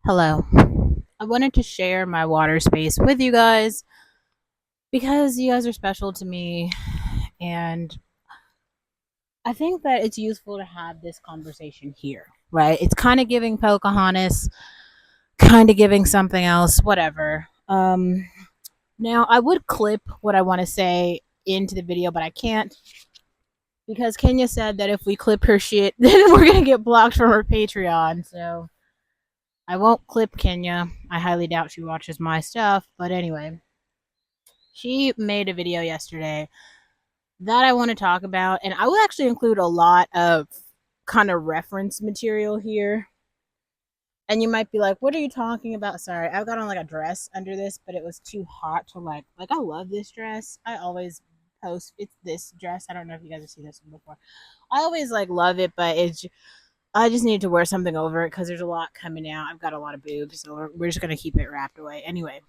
Hello. I wanted to share my water space with you guys because you guys are special to me, and I think that it's useful to have this conversation here, right? It's kind of giving Pocahontas, kind of giving something else, whatever. Now, I would clip what I want to say into the video, but I can't because Kenya said that if we clip her shit, then we're going to get blocked from her Patreon, so I won't clip Kenya. I highly doubt she watches my stuff, but anyway. She made a video yesterday that I want to talk about, and I will actually include a lot of kind of reference material here. And you might be like, "What are you talking about?" Sorry, I've got on like a dress under this, but it was too hot to like. I love this dress. I always post it's this dress. I don't know if you guys have seen this one before. I always like love it, but I just need to wear something over it because there's a lot coming out. I've got a lot of boobs, so we're just gonna keep it wrapped away anyway.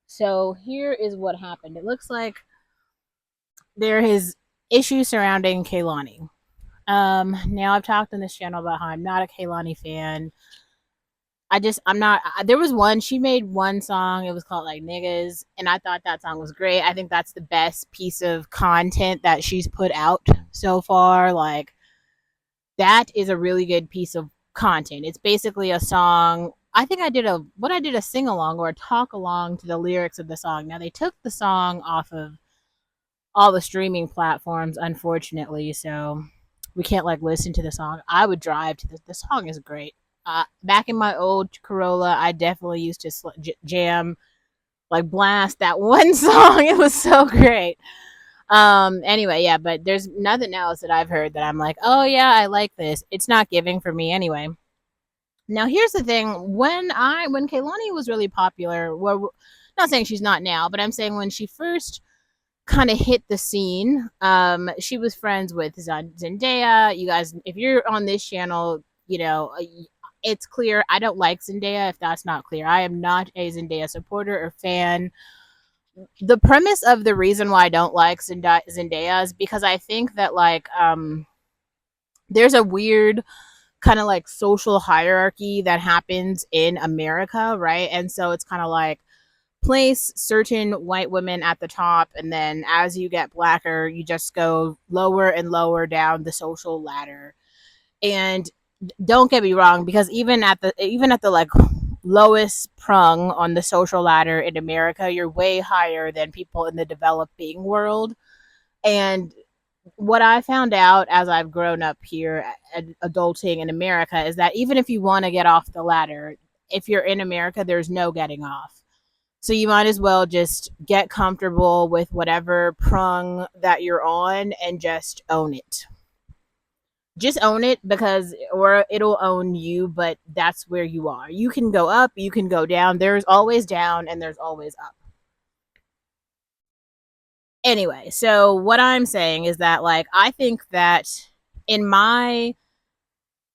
So here is what happened. It looks like there is issues surrounding Kehlani. Now I've talked on this channel about how I'm not a Kehlani fan. I'm not. There was one she made one song. It was called like niggas, and I thought that song was great. I think that's the best piece of content that she's put out so far. Like that is a really good piece of content. It's basically a song. I think I did a sing along or a talk along to the lyrics of the song. Now they took the song off of all the streaming platforms, unfortunately. So we can't like listen to the song. I would drive to the song is great. Back in my old Corolla, I definitely used to jam, like blast that one song. It was so great. Anyway, yeah, but there's nothing else that I've heard that I'm like, oh yeah, I like this. It's not giving for me anyway. Now here's the thing: when Kehlani was really popular, well, not saying she's not now, but I'm saying when she first kind of hit the scene. She was friends with Zendaya. You guys, if you're on this channel, it's clear I don't like Zendaya. If that's not clear, I am not a Zendaya supporter or fan. The premise of the reason why I don't like Zendaya is because I think that there's a weird kind of like social hierarchy that happens in America, right? And so it's kind of like place certain white women at the top, and then as you get blacker you just go lower and lower down the social ladder. And don't get me wrong, because even at the like lowest prong on the social ladder in America, you're way higher than people in the developing world. And what I found out as I've grown up here adulting in America is that even if you want to get off the ladder, if you're in America, there's no getting off. So you might as well just get comfortable with whatever prong that you're on and just own it. Just own it, because or it'll own you, but that's where you are. You can go up, you can go down. There's always down and there's always up. Anyway, so what I'm saying is that like I think that in my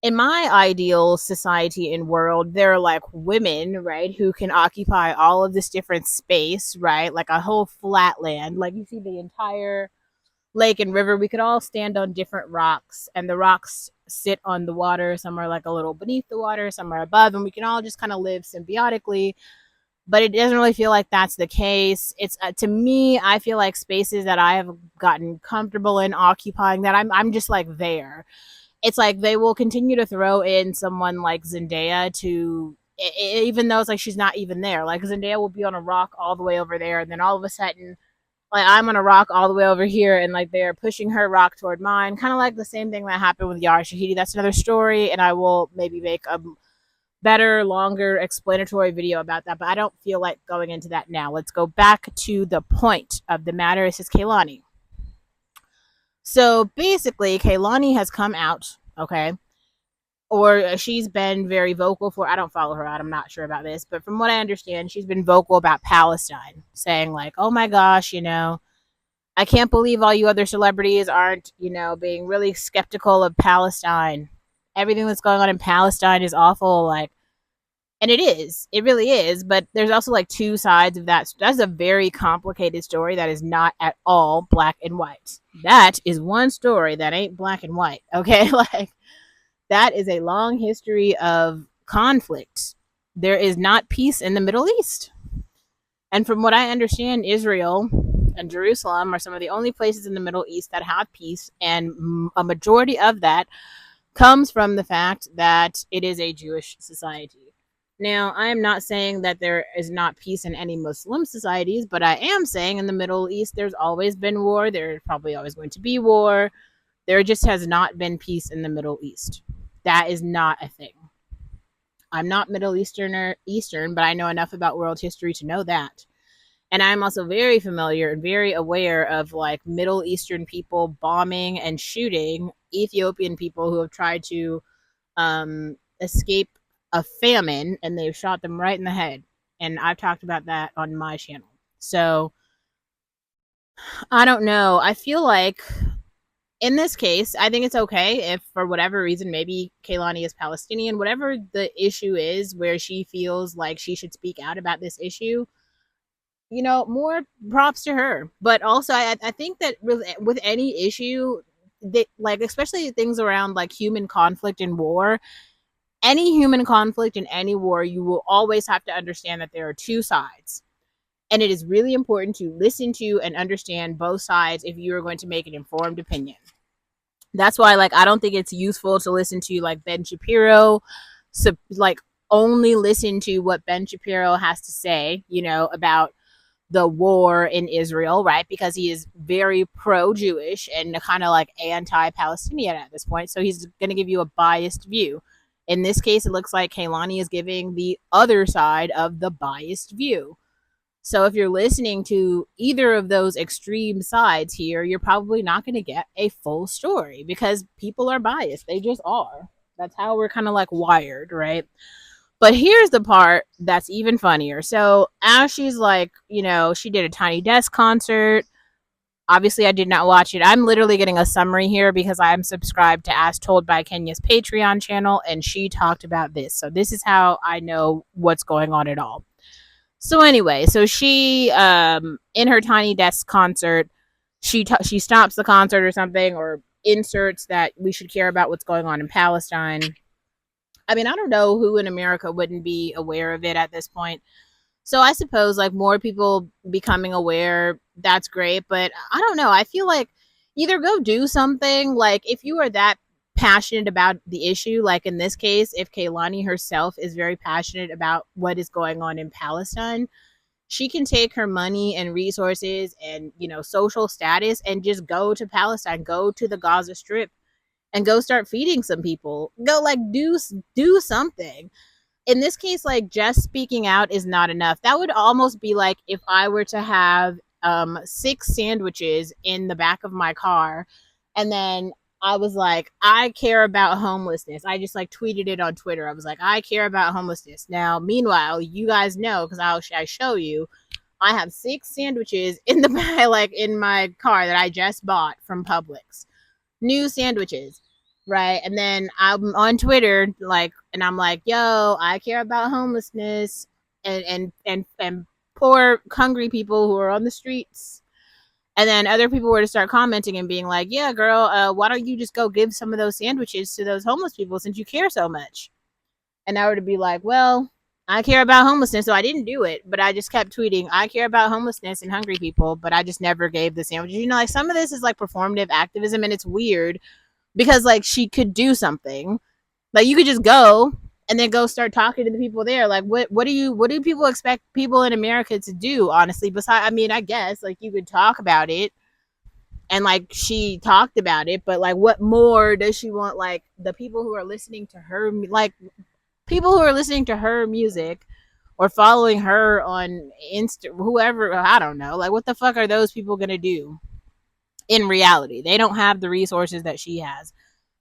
in my ideal society and world, there are like women, right, who can occupy all of this different space, right? Like a whole flat land. Like you see the entire lake and river. We could all stand on different rocks, and the rocks sit on the water. Some are like a little beneath the water, some are above, and we can all just kind of live symbiotically. But it doesn't really feel like that's the case. It's to me, I feel like spaces that I have gotten comfortable in occupying, that I'm just like there. It's like they will continue to throw in someone like Zendaya to even though it's like she's not even there. Like Zendaya will be on a rock all the way over there, and then all of a sudden, like I'm on a rock all the way over here, and like they're pushing her rock toward mine. Kind of like the same thing that happened with Yara Shahidi. That's another story, and I will maybe make a better, longer explanatory video about that. But I don't feel like going into that now. Let's go back to the point of the matter. This is Kehlani. So basically, Kehlani has come out, okay, or she's been very vocal for. I don't follow her out. I'm not sure about this, but from what I understand, she's been vocal about Palestine, saying like, "Oh my gosh, I can't believe all you other celebrities aren't, being really skeptical of Palestine. Everything that's going on in Palestine is awful." Like, and it is. It really is. But there's also like two sides of that. That's a very complicated story that is not at all black and white. That is one story that ain't black and white. Okay. Like, that is a long history of conflict there is not peace in the Middle East. And from what I understand, Israel and Jerusalem are some of the only places in the Middle East that have peace, and a majority of that comes from the fact that it is a Jewish society. Now, I am not saying that there is not peace in any Muslim societies, but I am saying in the Middle East, there's always been war. There's probably always going to be war. There just has not been peace in the Middle East. That is not a thing. I'm not Middle Eastern, but I know enough about world history to know that. And I'm also very familiar and very aware of like Middle Eastern people bombing and shooting Ethiopian people who have tried to escape a famine, and they've shot them right in the head. And I've talked about that on my channel. So I don't know. I feel like in this case, I think it's okay if for whatever reason, maybe Kehlani is Palestinian, whatever the issue is where she feels like she should speak out about this issue, more props to her. But also, I think that with any issue, that like especially things around like human conflict and war, any human conflict in any war, you will always have to understand that there are two sides. And it is really important to listen to and understand both sides if you are going to make an informed opinion. That's why, like, I don't think it's useful to listen to like Ben Shapiro, so like only listen to what Ben Shapiro has to say, about the war in Israel, right? Because he is very pro-Jewish and kind of like anti-Palestinian at this point. So he's going to give you a biased view. In this case, it looks like Kehlani is giving the other side of the biased view. So if you're listening to either of those extreme sides here, you're probably not going to get a full story because people are biased. They just are. That's how we're kind of like wired, right? But here's the part that's even funnier. So as she's like, she did a Tiny Desk concert. Obviously, I did not watch it. I'm literally getting a summary here because I'm subscribed to As Told by Kenya's Patreon channel, and she talked about this. So this is how I know what's going on at all. So anyway, so she, in her Tiny Desk concert, she stops the concert or something, or inserts that we should care about what's going on in Palestine. I mean, I don't know who in America wouldn't be aware of it at this point. So I suppose like more people becoming aware, that's great. But I don't know. I feel like either go do something. Like if you are that passionate about the issue, like in this case, if Kehlani herself is very passionate about what is going on in Palestine, she can take her money and resources and, social status and just go to Palestine, go to the Gaza Strip and go start feeding some people. Go like do something. In this case, like just speaking out is not enough. That would almost be like if I were to have 6 sandwiches in the back of my car, and then I was like, I care about homelessness. I just like tweeted it on Twitter. I was like, I care about homelessness. Now, meanwhile, you guys know because I show you, I have 6 sandwiches in the back, like in my car that I just bought from Publix, new sandwiches, right? And then I'm on Twitter, like, and I'm like, yo, I care about homelessness and poor hungry people who are on the streets. And then other people were to start commenting and being like, yeah, girl, why don't you just go give some of those sandwiches to those homeless people since you care so much? And I were to be like, well, I care about homelessness, so I didn't do it, but I just kept tweeting, I care about homelessness and hungry people, but I just never gave the sandwiches. Like some of this is like performative activism, and it's weird because like she could do something. Like you could just go and then go start talking to the people there. Like what do people expect people in America to do, honestly? Besides, I mean, I guess like you could talk about it, and like she talked about it, but like what more does she want like the people who are listening to her, like people who are listening to her music or following her on Insta, whoever, I don't know, like what the fuck are those people going to do in reality? They don't have the resources that she has.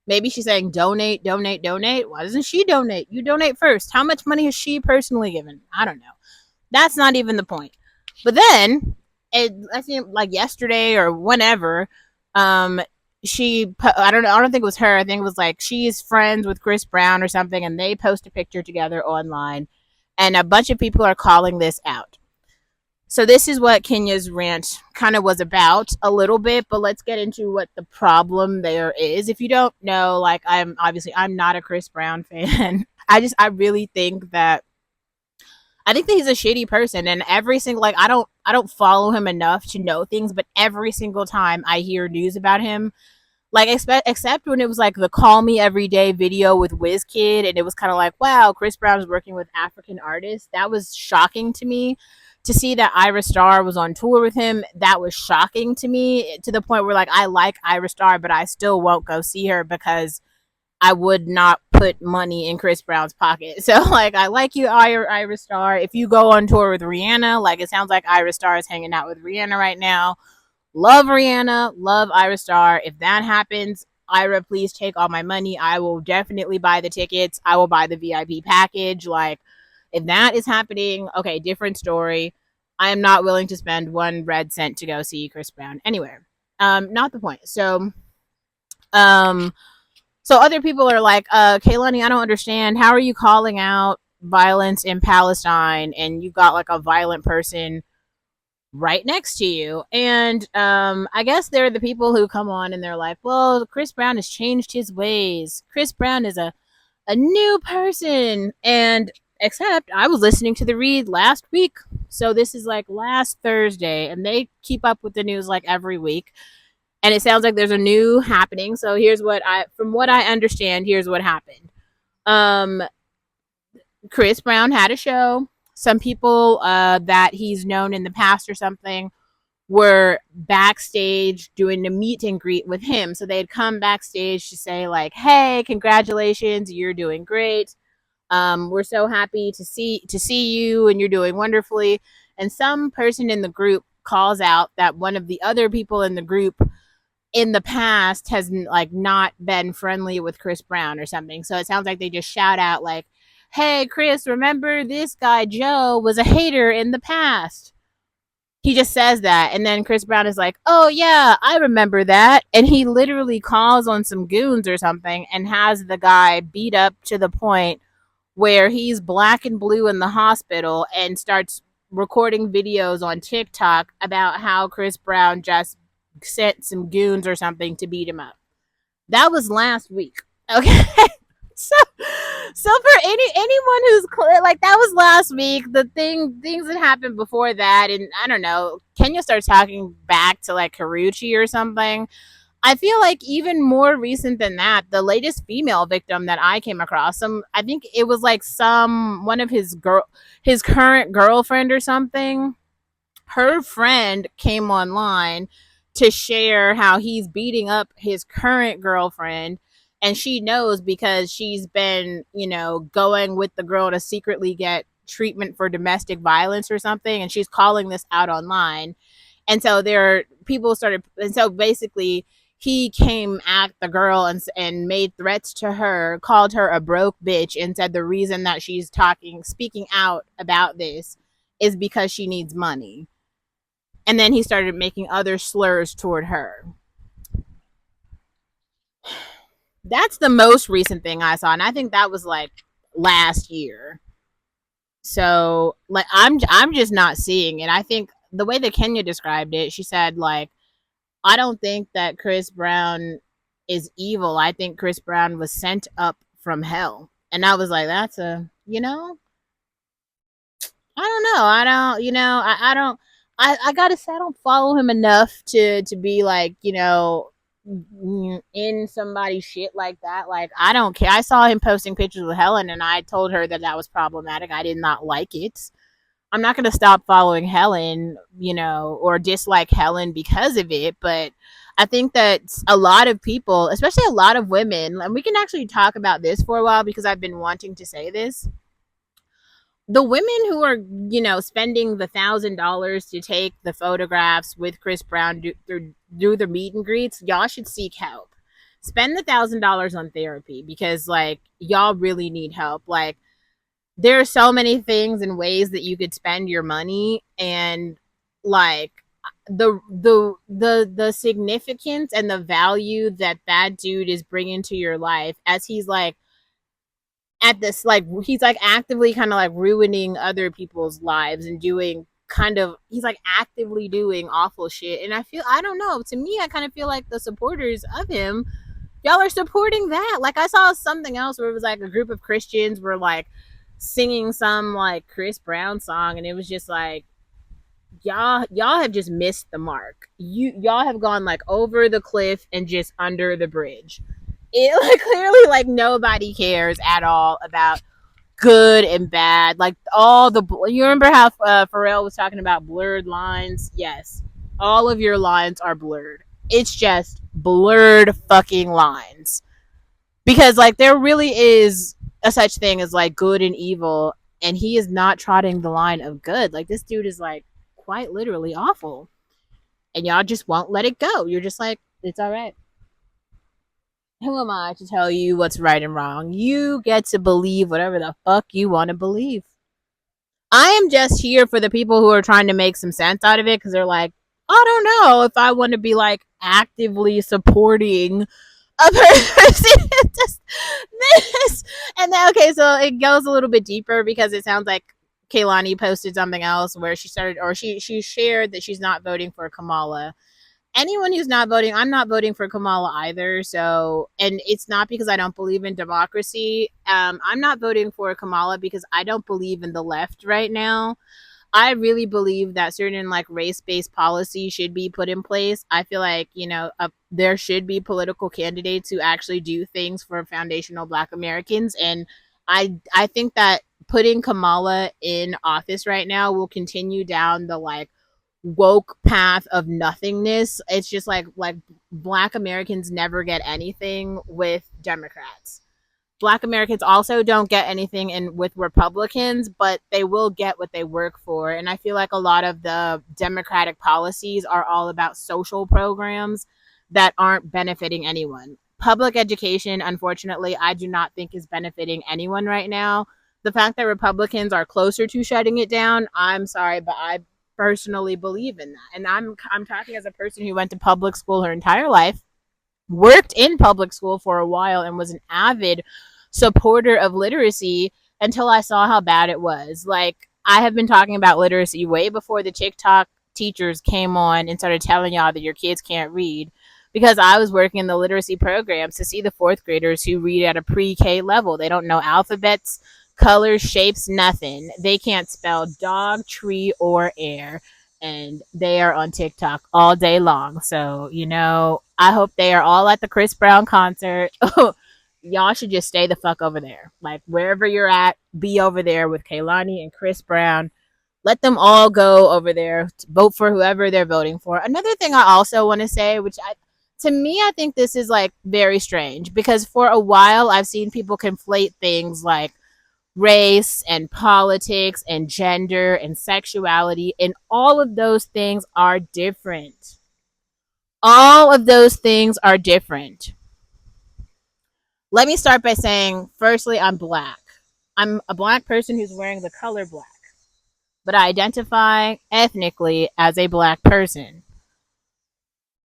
Maybe she's saying donate, donate, donate. Why doesn't she donate? You donate first. How much money has she personally given? I don't know. That's not even the point. But then, I think like yesterday or whenever, I don't know, I don't think it was her. I think it was like she's friends with Chris Brown or something, and they post a picture together online, and a bunch of people are calling this out. So this is what Kenya's rant kind of was about a little bit, but let's get into what the problem there is. If you don't know, like I'm not a Chris Brown fan. I really think that I think that he's a shitty person, and every single like I don't follow him enough to know things, but every single time I hear news about him, like except when it was like the Call Me Every Day video with WizKid, and it was kind of like, wow, Chris Brown is working with African artists. That was shocking to me. To see that Ira Star was on tour with him, that was shocking to me, to the point where like I like Ira Star, but I still won't go see her because I would not put money in Chris Brown's pocket. So like I like you, Ira Star. If you go on tour with Rihanna, like it sounds like Ira Star is hanging out with Rihanna right now. Love Rihanna, love Ira Star. If that happens, Ira, please take all my money. I will definitely buy the tickets. I will buy the VIP package. Like, if that is happening, okay, different story. I am not willing to spend one red cent to go see Chris Brown anywhere. Not the point. Um, so other people are like, Kehlani, I don't understand. How are you calling out violence in Palestine and you got like a violent person right next to you? And I guess they're the people who come on and they're like, well, Chris Brown has changed his ways. Chris Brown is a new person. And except I was listening to the read last week. So this is like last Thursday, and they keep up with the news like every week. And it sounds like there's a new happening. So from what I understand, here's what happened. Um, Chris Brown had a show. Some people that he's known in the past or something were backstage doing the meet and greet with him. So they'd come backstage to say like, "Hey, congratulations, you're doing great. We're so happy to see you, and you're doing wonderfully." And some person in the group calls out that one of the other people in the group in the past has like not been friendly with Chris Brown or something. So it sounds like they just shout out like, "Hey Chris, remember this guy Joe was a hater in the past." He just says that, and then Chris Brown is like, "Oh yeah, I remember that." And he literally calls on some goons or something and has the guy beat up to the point where he's black and blue in the hospital, and starts recording videos on TikTok about how Chris Brown just sent some goons or something to beat him up. That was last week. Okay. so for anyone who's clear, like that was last week. Things that happened before that, and I don't know, Kenya starts talking back to like Karuchi or something. I feel like even more recent than that, the latest female victim that I came across, I think it was like one of his current girlfriend or something. Her friend came online to share how he's beating up his current girlfriend, and she knows because she's been, going with the girl to secretly get treatment for domestic violence or something, and she's calling this out online. And so basically he came at the girl and made threats to her, called her a broke bitch, and said the reason that she's speaking out about this is because she needs money. And then he started making other slurs toward her. That's the most recent thing I saw, and I think that was like last year. So like I'm just not seeing it. I think the way that Kenya described it, she said like, I don't think that Chris Brown is evil. I think Chris Brown was sent up from hell. And I was like, I don't know. I don't, I don't, I gotta say, I don't follow him enough to be like, in somebody's shit like that. Like, I don't care. I saw him posting pictures with Helen, and I told her that was problematic. I did not like it. I'm not going to stop following Helen, or dislike Helen because of it. But I think that a lot of people, especially a lot of women, and we can actually talk about this for a while because I've been wanting to say this. The women who are, spending the $1,000 to take the photographs with Chris Brown do the meet and greets, y'all should seek help. Spend the $1,000 on therapy because, like, y'all really need help. Like, there are so many things and ways that you could spend your money, and like the significance and the value that dude is bringing to your life, as he's like at this, like he's like actively kind of like ruining other people's lives and he's like actively doing awful shit. And I don't know, to me I kind of feel like the supporters of him, y'all are supporting that. Like I saw something else where it was like a group of Christians were like singing some like Chris Brown song, and it was just like, y'all have just missed the mark. Y'all have gone like over the cliff and just under the bridge. It like clearly like nobody cares at all about good and bad. Like all the you remember how Pharrell was talking about blurred lines? Yes, all of your lines are blurred. It's just blurred fucking lines because like there really is a such thing as like good and evil, and he is not trotting the line of good. Like this dude is like quite literally awful, and y'all just won't let it go. You're just like, it's all right. Who am I to tell you what's right and wrong? You get to believe whatever the fuck you want to believe. I am just here for the people who are trying to make some sense out of it because they're like, I don't know if I want to be like actively supporting a person. Just this. And then, okay, so it goes a little bit deeper because it sounds like Kehlani posted something else where she started, or she shared that she's not voting for Kamala. Anyone who's not voting, I'm not voting for Kamala either. So, and it's not because I don't believe in democracy. I'm not voting for Kamala because I don't believe in the left right now. I really believe that certain like race-based policy should be put in place. I feel like, there should be political candidates who actually do things for foundational Black Americans, and I think that putting Kamala in office right now will continue down the like woke path of nothingness. It's just like Black Americans never get anything with Democrats. Black Americans also don't get anything in with Republicans, but they will get what they work for. And I feel like a lot of the Democratic policies are all about social programs that aren't benefiting anyone. Public education, unfortunately, I do not think is benefiting anyone right now. The fact that Republicans are closer to shutting it down, I'm sorry, but I personally believe in that. And I'm talking as a person who went to public school her entire life, worked in public school for a while, and was an avid supporter of literacy until I saw how bad it was. Like, I have been talking about literacy way before the TikTok teachers came on and started telling y'all that your kids can't read, because I was working in the literacy programs to see the fourth graders who read at a pre-K level. They don't know alphabets, colors, shapes, nothing. They can't spell dog, tree, or air, and they are on TikTok all day long. So, I hope they are all at the Chris Brown concert. Y'all should just stay the fuck over there. Like, wherever you're at, be over there with Kehlani and Chris Brown. Let them all go over there to vote for whoever they're voting for. Another thing I also want to say, to me, I think this is like very strange because for a while I've seen people conflate things like race and politics and gender and sexuality, and all of those things are different. All of those things are different. Let me start by saying, firstly, I'm Black. I'm a Black person who's wearing the color black, but I identify ethnically as a Black person.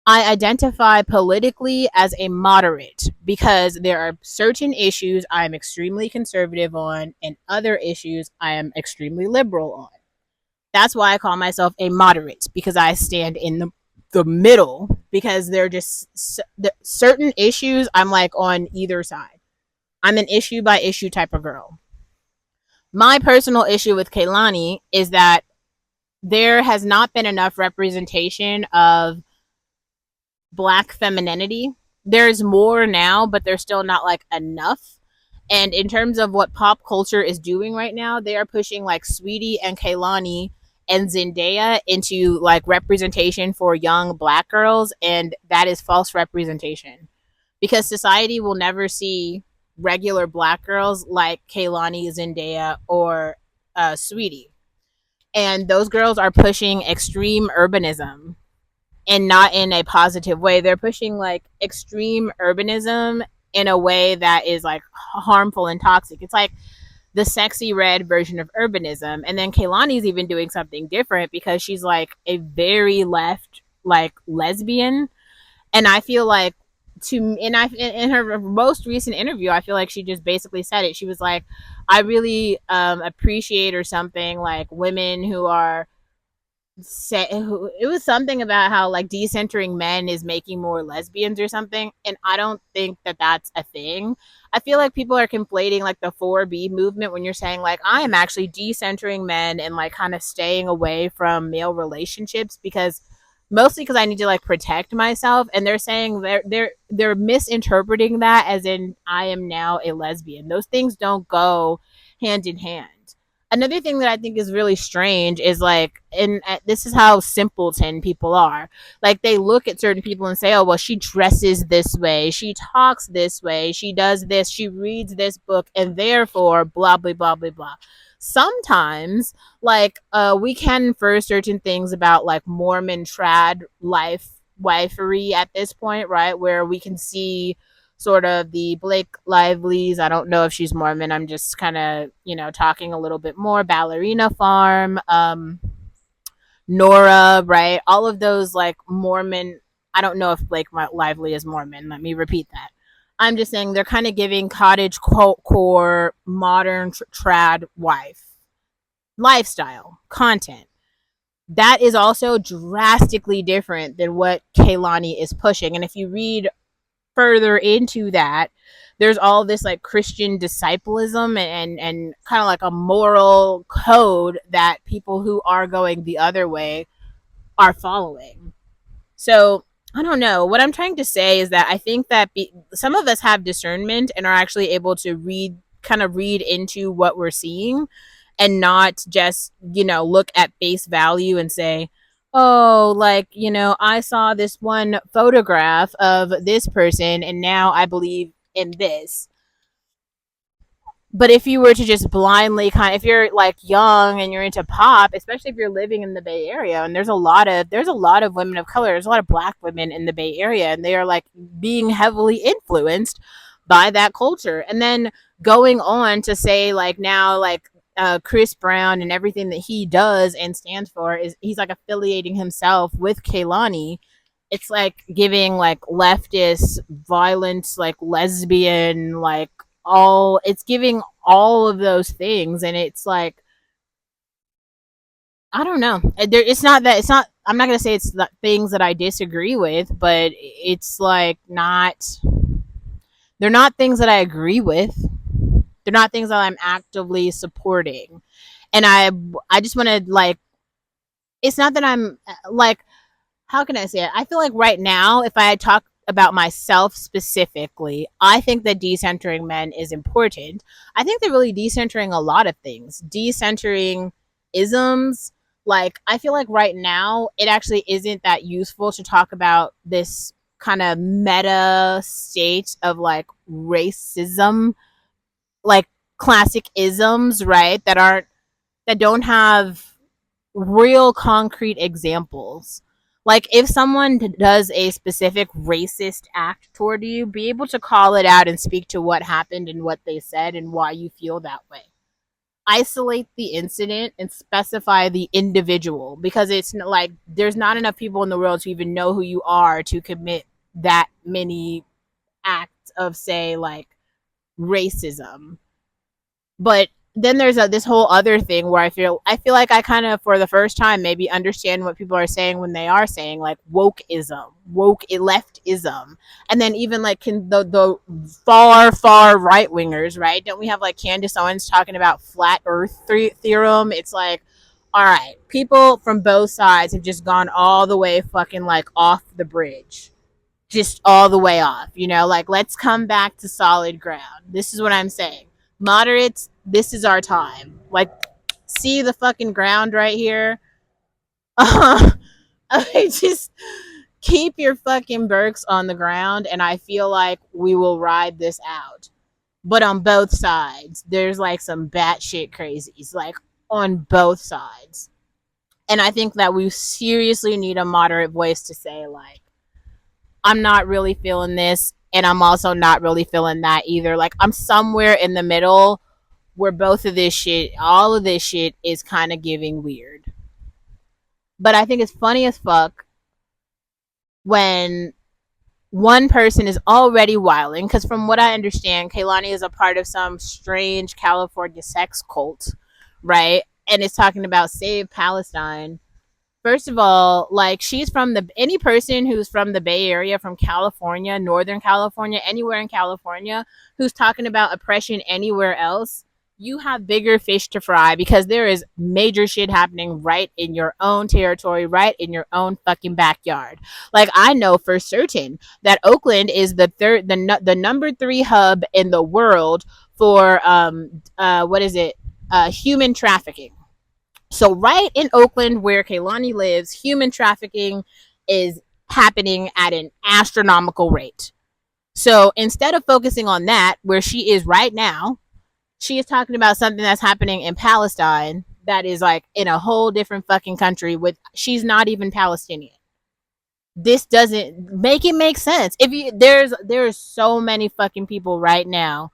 I identify politically as a moderate because there are certain issues I am extremely conservative on and other issues I am extremely liberal on. That's why I call myself a moderate, because I stand in the middle, because they're just certain issues I'm like on either side. I'm an issue by issue type of girl. My personal issue with Kehlani is that there has not been enough representation of Black femininity. There's more now, but there's still not like enough. And in terms of what pop culture is doing right now, they are pushing like Sweetie and Kehlani and Zendaya into like representation for young Black girls, and that is false representation because society will never see regular Black girls like Kehlani, Zendaya, or Sweetie. And those girls are pushing extreme urbanism, and not in a positive way. They're pushing like extreme urbanism in a way that is like harmful and toxic. It's like the sexy red version of urbanism. And then Kehlani's even doing something different because she's like a very left like lesbian. And I feel like in her most recent interview, I feel like she just basically said it. She was like, I really appreciate or something like women who are say it was something about how like decentering men is making more lesbians or something, and I don't think that that's a thing. I feel like people are conflating like the 4B movement when you're saying like I am actually decentering men and like kind of staying away from male relationships because mostly because I need to like protect myself, and they're saying they're misinterpreting that as in I am now a lesbian. Those things don't go hand in hand. Another thing that I think is really strange is like, and this is how simpleton people are. Like they look at certain people and say, "Oh, well, she dresses this way, she talks this way, she does this, she reads this book, and therefore, blah blah blah blah blah." Sometimes, like, we can infer certain things about like Mormon trad wifery at this point, right? Where we can see sort of the Blake Lively's. I don't know if she's Mormon. I'm just kind of, talking a little bit more. Ballerina Farm, Nora, right? All of those like Mormon. I don't know if Blake Lively is Mormon. Let me repeat that. I'm just saying they're kind of giving cottage core modern trad wife lifestyle content. That is also drastically different than what Kehlani is pushing. And if you read further into that, there's all this like Christian disciplism and kind of like a moral code that people who are going the other way are following. So I don't know. What I'm trying to say is that I think that some of us have discernment and are actually able to read into what we're seeing and not just, look at face value and say, oh, like, I saw this one photograph of this person and now I believe in this. But if you were to just blindly if you're like young and you're into pop, especially if you're living in the Bay Area, and there's a lot of women of color, there's a lot of black women in the Bay Area, and they are like being heavily influenced by that culture. And then going on to say like now like Chris Brown and everything that he does and stands for is he's like affiliating himself with Kehlani. It's like giving like leftist violence, like lesbian, like all it's giving all of those things, and it's like I don't know. It's not that it's not. I'm not gonna say it's the things that I disagree with, but it's like not. They're not things that I agree with. They're not things that I'm actively supporting, and I just want to like. It's not that I'm like how can I say it? I feel like right now, if I had talked about myself specifically, I think that decentering men is important. I think they're really decentering a lot of things. Decentering isms. Like, I feel like right now, it actually isn't that useful to talk about this kind of meta state of like racism, like classic isms, right? That don't have real concrete examples. Like if someone does a specific racist act toward you, be able to call it out and speak to what happened and what they said and why you feel that way. Isolate the incident and specify the individual because it's like there's not enough people in the world to even know who you are to commit that many acts of say like racism. But then there's this whole other thing where I feel like I kind of for the first time maybe understand what people are saying when they are saying like wokeism, woke leftism, and then even like the far right wingers, right? Don't we have like Candace Owens talking about flat Earth theorem? It's like, all right, people from both sides have just gone all the way fucking like off the bridge, just all the way off, like let's come back to solid ground. This is what I'm saying. Moderates, this is our time. Like, see the fucking ground right here? Just keep your fucking Berks on the ground, and I feel like we will ride this out. But on both sides, there's like some batshit crazies, like on both sides. And I think that we seriously need a moderate voice to say, like, I'm not really feeling this, and I'm also not really feeling that either. Like, I'm somewhere in the middle where both of this shit, all of this shit is kind of giving weird. But I think it's funny as fuck when one person is already wilding, because from what I understand, Kehlani is a part of some strange California sex cult, right? And it's talking about Save Palestine. first of all, like she's from the any person who's from the Bay Area, from California, Northern California, anywhere in California, who's talking about oppression anywhere else, you have bigger fish to fry because there is major shit happening right in your own territory, right in your own fucking backyard. Like I know for certain that Oakland is the number 3 hub in the world for what is it? Human trafficking. So right in Oakland, where Kehlani lives, human trafficking is happening at an astronomical rate. So instead of focusing on that, where she is right now, she is talking about something that's happening in Palestine that is like in a whole different fucking country with she's not even Palestinian. This doesn't make it make sense. If you there's so many fucking people right now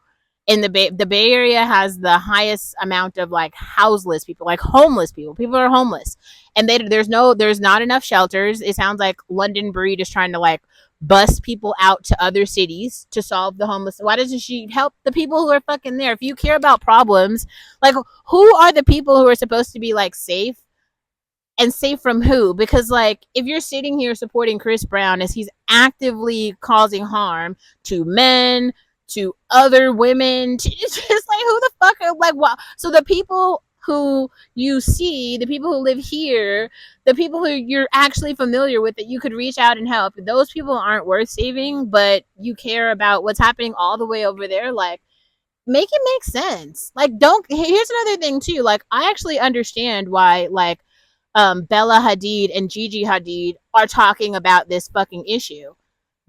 in the Bay Area has the highest amount of like houseless people, like homeless people. People are homeless, and there's not enough shelters. It sounds like London Breed is trying to like bust people out to other cities to solve the homeless. Why doesn't she help the people who are fucking there? If you care about problems, like who are the people who are supposed to be like safe and safe from who? Because like if you're sitting here supporting Chris Brown as he's actively causing harm to men, to other women, it's just like who the fuck are like what? So the people who you see, the people who live here, the people who you're actually familiar with that you could reach out and help, those people aren't worth saving, but you care about what's happening all the way over there. Like make it make sense. Like don't. Here's another thing too. Like I actually understand why like Bella Hadid and Gigi Hadid are talking about this fucking issue.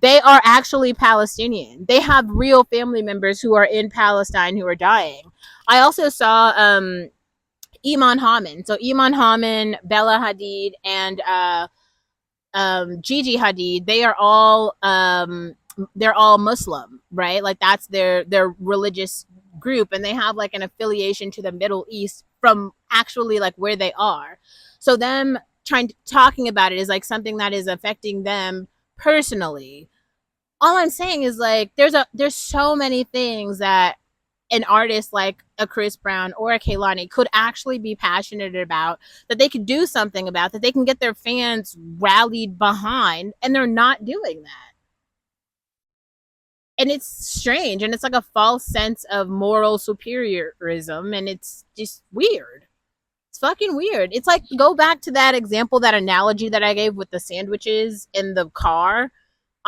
They are actually Palestinian. They have real family members who are in Palestine who are dying. I also saw Iman Haman. So Iman Haman, Bella Hadid, and Gigi Hadid. They're all Muslim, right? Like that's their religious group, and they have like an affiliation to the Middle East from actually like where they are. So them talking about it is like something that is affecting them personally. All I'm saying is like there's so many things that an artist like a Chris Brown or a Kehlani could actually be passionate about, that they could do something about, that they can get their fans rallied behind, and they're not doing that. And it's strange, and it's like a false sense of moral superiorism, and it's just weird. It's fucking weird. It's like go back to that example, that analogy that I gave with the sandwiches in the car.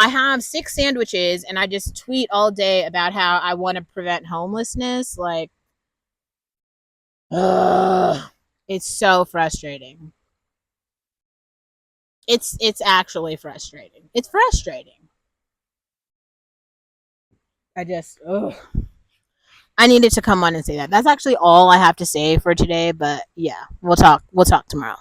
I have 6 sandwiches and I just tweet all day about how I want to prevent homelessness. Like, ugh, it's so frustrating. It's actually frustrating. It's frustrating. I just ugh. I needed to come on and say that. That's actually all I have to say for today, but yeah, we'll talk tomorrow.